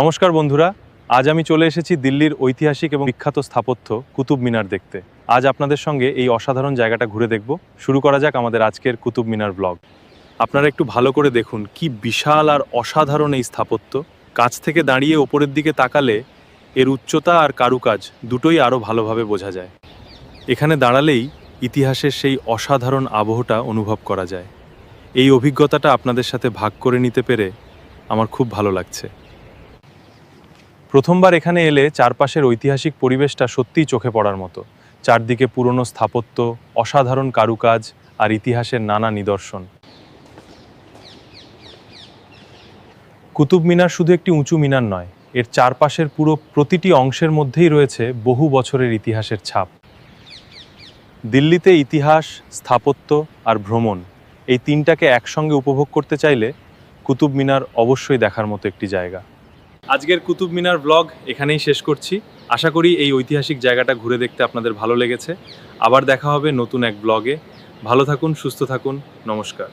নমস্কার বন্ধুরা, আজ আমি চলে এসেছি দিল্লির ঐতিহাসিক এবং বিখ্যাত স্থাপত্য কুতুব মিনার দেখতে। আজ আপনাদের সঙ্গে এই অসাধারণ জায়গাটা ঘুরে দেখব। শুরু করা যাক আমাদের আজকের কুতুব মিনার ব্লগ। আপনারা একটু ভালো করে দেখুন কি বিশাল আর অসাধারণ এই স্থাপত্য। কাছ থেকে দাঁড়িয়ে ওপরের দিকে তাকালে এর উচ্চতা আর কারুকাজ দুটোই আরও ভালোভাবে বোঝা যায়। এখানে দাঁড়ালেই ইতিহাসের সেই অসাধারণ আবহটা অনুভব করা যায়। এই অভিজ্ঞতাটা আপনাদের সাথে ভাগ করে নিতে পেরে আমার খুব ভালো লাগছে। প্রথমবার এখানে এলে চারপাশের ঐতিহাসিক পরিবেশটা সত্যিই চোখে পড়ার মতো। চারদিকে পুরনো স্থাপত্য, অসাধারণ কারুকাজ আর ইতিহাসের নানা নিদর্শন। কুতুব মিনার শুধু একটি উঁচু মিনার নয়, এর চারপাশের পুরো প্রতিটি অংশের মধ্যেই রয়েছে বহু বছরের ইতিহাসের ছাপ। দিল্লিতে ইতিহাস, স্থাপত্য আর ভ্রমণ এই তিনটাকে একসঙ্গে উপভোগ করতে চাইলে কুতুব মিনার অবশ্যই দেখার মতো একটি জায়গা। আজকের কুতুব মিনার ব্লগ এখানেই শেষ করছি। আশা করি এই ঐতিহাসিক জায়গাটা ঘুরে দেখতে আপনাদের ভালো লেগেছে। আবার দেখা হবে নতুন এক ব্লগে। ভালো থাকুন, সুস্থ থাকুন। নমস্কার।